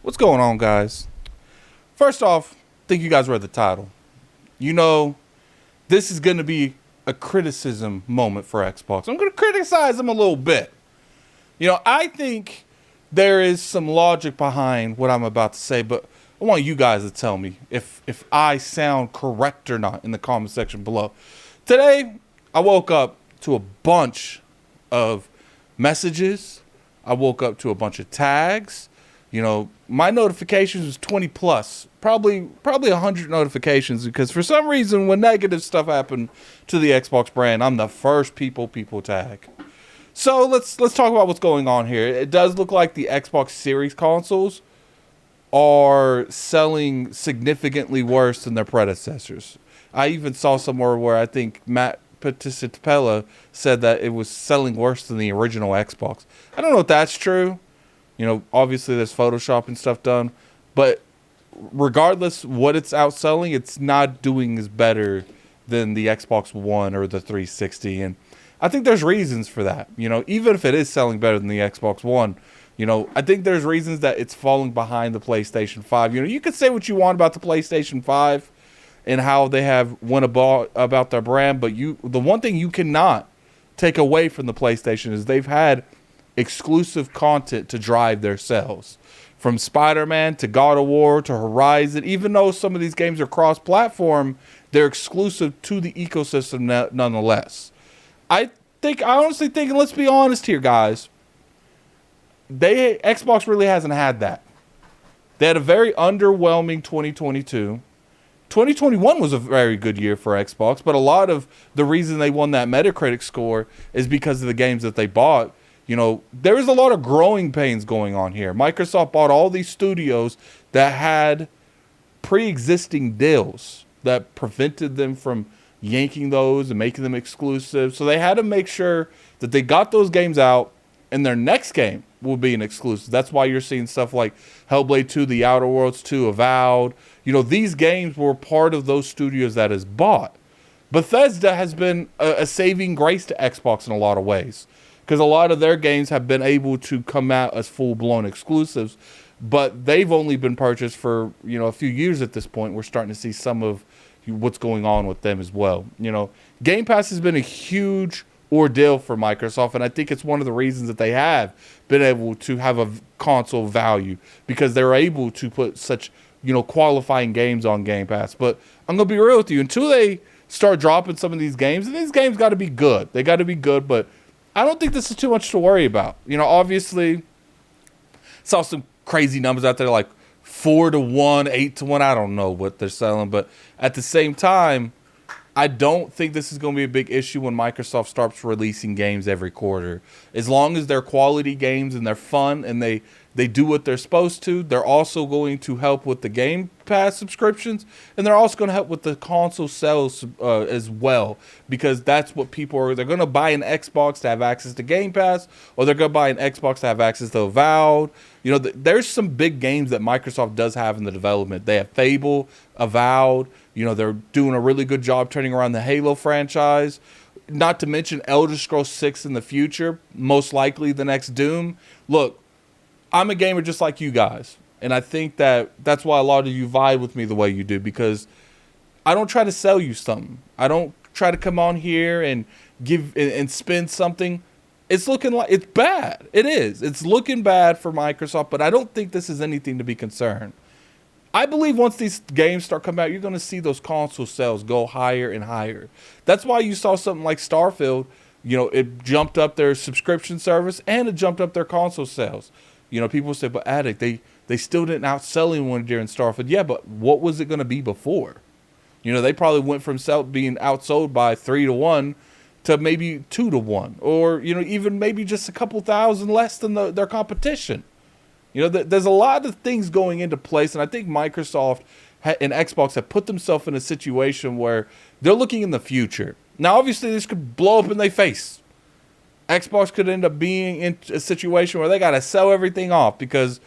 What's going on, guys? First off, think you guys read the title. You know, this is going to be a criticism moment for Xbox. I'm going to criticize them a little bit. You know, I think there is some logic behind what I'm about to say, but I want you guys to tell me if I sound correct or not in the comment section below. Today, I woke up to a bunch of messages. I woke up to a bunch of tags. You know, my notifications was 20 plus, probably 100 notifications, because for some reason when negative stuff happened to the Xbox brand, I'm the first people tag. So let's talk about what's going on here. It does look like the Xbox Series consoles are selling significantly worse than their predecessors. I even saw somewhere where I think Matt Patisipella said that it was selling worse than the original Xbox. I don't know if that's true. You know, obviously there's Photoshop and stuff done, but regardless what it's outselling, it's not doing as better than the Xbox One or the 360. And I think there's reasons for that. You know, even if it is selling better than the Xbox One, you know, I think there's reasons that it's falling behind the PlayStation 5. You know, you could say what you want about the PlayStation 5 and how they have went about their brand, but the one thing you cannot take away from the PlayStation is they've had exclusive content to drive their sales. From Spider-Man to God of War to Horizon, even though some of these games are cross-platform, they're exclusive to the ecosystem nonetheless. I honestly think, and let's be honest here, guys, Xbox really hasn't had that. They had a very underwhelming 2022. 2021 was a very good year for Xbox, but a lot of the reason they won that Metacritic score is because of the games that they bought. You know, there is a lot of growing pains going on here. Microsoft bought all these studios that had pre-existing deals that prevented them from yanking those and making them exclusive. So they had to make sure that they got those games out and their next game will be an exclusive. That's why you're seeing stuff like Hellblade 2, The Outer Worlds 2, Avowed. You know, these games were part of those studios that is bought. Bethesda has been a saving grace to Xbox in a lot of ways, because a lot of their games have been able to come out as full-blown exclusives, but they've only been purchased for, you know, a few years at this point. We're starting to see some of what's going on with them as well. You know, Game Pass has been a huge ordeal for Microsoft, and I think it's one of the reasons that they have been able to have a console value, because they're able to put such, you know, qualifying games on Game Pass. But I'm going to be real with you, until they start dropping some of these games, and these games got to be good. They got to be good, but I don't think this is too much to worry about. You know, obviously, saw some crazy numbers out there like 4-1, 8-1. I don't know what they're selling, but at the same time, I don't think this is going to be a big issue when Microsoft starts releasing games every quarter. As long as they're quality games and they're fun and they do what they're supposed to, they're also going to help with the Game Pass subscriptions, and they're also going to help with the console sales as well, because that's what people are. They're going to buy an Xbox to have access to Game Pass, or they're going to buy an Xbox to have access to Avowed. You know, there's some big games that Microsoft does have in the development. They have Fable, Avowed. You know, they're doing a really good job turning around the Halo franchise. Not to mention Elder Scrolls 6 in the future, most likely the next Doom. Look, I'm a gamer just like you guys, and I think that's why a lot of you vibe with me the way you do, because I don't try to sell you something. I don't try to come on here and give and spin something. It's looking like it's bad. It is. It's looking bad for Microsoft, but I don't think this is anything to be concerned. I believe once these games start coming out, you're going to see those console sales go higher and higher. That's why you saw something like Starfield. You know, it jumped up their subscription service and it jumped up their console sales. You know, people say, but Addict, they still didn't outsell anyone during Starfield. Yeah, but what was it going to be before? You know, they probably went from being outsold by 3-1 to maybe 2-1, or, you know, even maybe just a couple thousand less than their competition. You know, there's a lot of things going into place, and I think Microsoft and Xbox have put themselves in a situation where they're looking in the future. Now, obviously, this could blow up in their face. Xbox could end up being in a situation where they got to sell everything off, because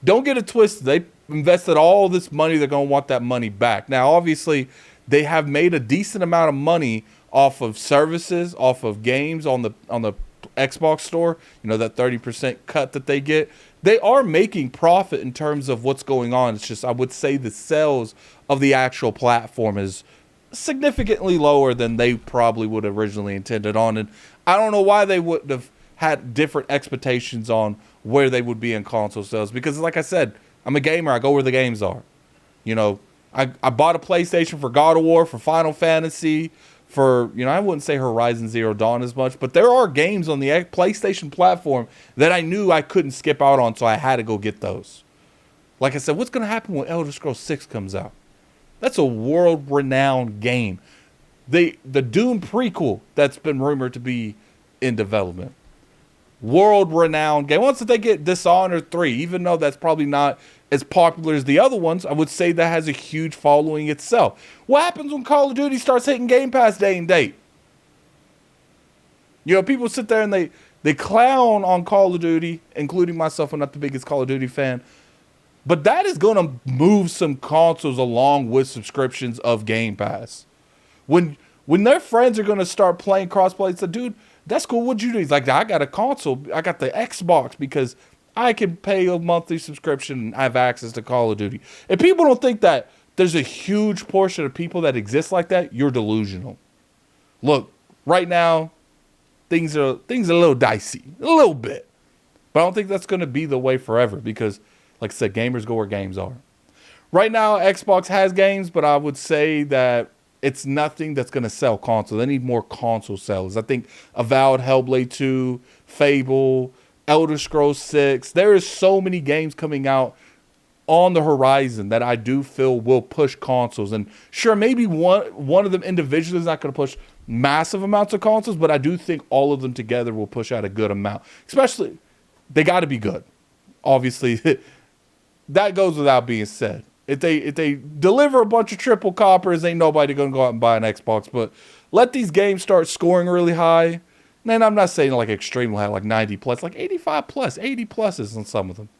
don't get it twisted. They invested all this money. They're going to want that money back. Now, obviously, they have made a decent amount of money off of services, off of games on the Xbox store, you know, that 30% cut that they get, they are making profit in terms of what's going on. It's just, I would say the sales of the actual platform is significantly lower than they probably would have originally intended on. And I don't know why they wouldn't have had different expectations on where they would be in console sales. Because like I said, I'm a gamer. I go where the games are. You know, I bought a PlayStation for God of War, for Final Fantasy, for, you know, I wouldn't say Horizon Zero Dawn as much, but there are games on the PlayStation platform that I knew I couldn't skip out on, so I had to go get those. Like I said, what's going to happen when Elder Scrolls 6 comes out? That's a world-renowned game. The Doom prequel that's been rumored to be in development. World-renowned game. Once they get Dishonored 3, even though that's probably not as popular as the other ones, I would say that has a huge following itself. What happens when Call of Duty starts hitting Game Pass day and date? You know, people sit there and they clown on Call of Duty, including myself. I'm not the biggest Call of Duty fan. But that is going to move some consoles along with subscriptions of Game Pass. When their friends are going to start playing crossplay, it's like, dude, that's cool. What'd you do? He's like, I got a console. I got the Xbox because I can pay a monthly subscription and I have access to Call of Duty. If people don't think that there's a huge portion of people that exist like that, you're delusional. Look, right now, things are a little dicey. A little bit. But I don't think that's going to be the way forever because, like I said, gamers go where games are. Right now, Xbox has games, but I would say that it's nothing that's going to sell consoles. They need more console sales. I think Avowed, Hellblade 2, Fable, Elder Scrolls 6. There is so many games coming out on the horizon that I do feel will push consoles. And sure, maybe one of them individually is not going to push massive amounts of consoles, but I do think all of them together will push out a good amount. Especially, they got to be good. Obviously, that goes without being said. If they deliver a bunch of triple coppers, ain't nobody going to go out and buy an Xbox. But let these games start scoring really high. And I'm not saying like extremely high, like 90 plus, like 85 plus, 80 pluses on some of them.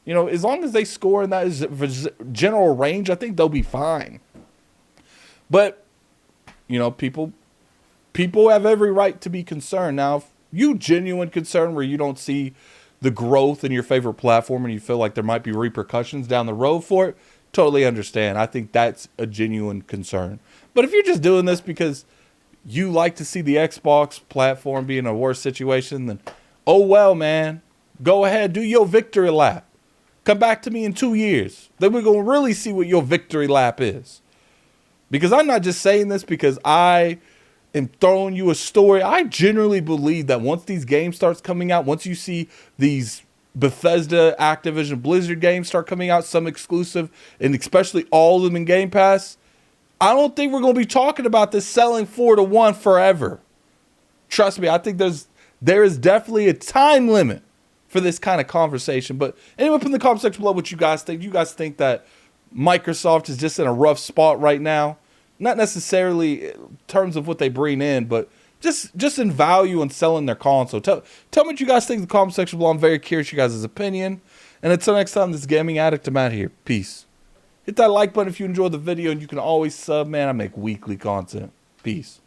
You know, as long as they score in that general range, I think they'll be fine. But, you know, people have every right to be concerned. Now, if you genuine concern where you don't see the growth in your favorite platform and you feel like there might be repercussions down the road for it, totally understand. I think that's a genuine concern. But if you're just doing this because you like to see the Xbox platform be in a worse situation, then oh well, man. Go ahead, do your victory lap. Come back to me in 2 years. Then we're going to really see what your victory lap is. Because I'm not just saying this because I am throwing you a story. I generally believe that once these games starts coming out, once you see these Bethesda, Activision, Blizzard games start coming out, some exclusive, and especially all of them in Game Pass, I don't think we're going to be talking about this selling 4-1 forever. Trust me, I think there is definitely a time limit for this kind of conversation. But anyway, put in the comment section below what you guys think. You guys think that Microsoft is just in a rough spot right now? Not necessarily in terms of what they bring in, but just in value and selling their console. Tell me what you guys think in the comment section below. I'm very curious your guys' opinion. And until next time, this is Gaming Addict. I'm out here. Peace. Hit that like button if you enjoyed the video, and you can always sub, man. I make weekly content. Peace.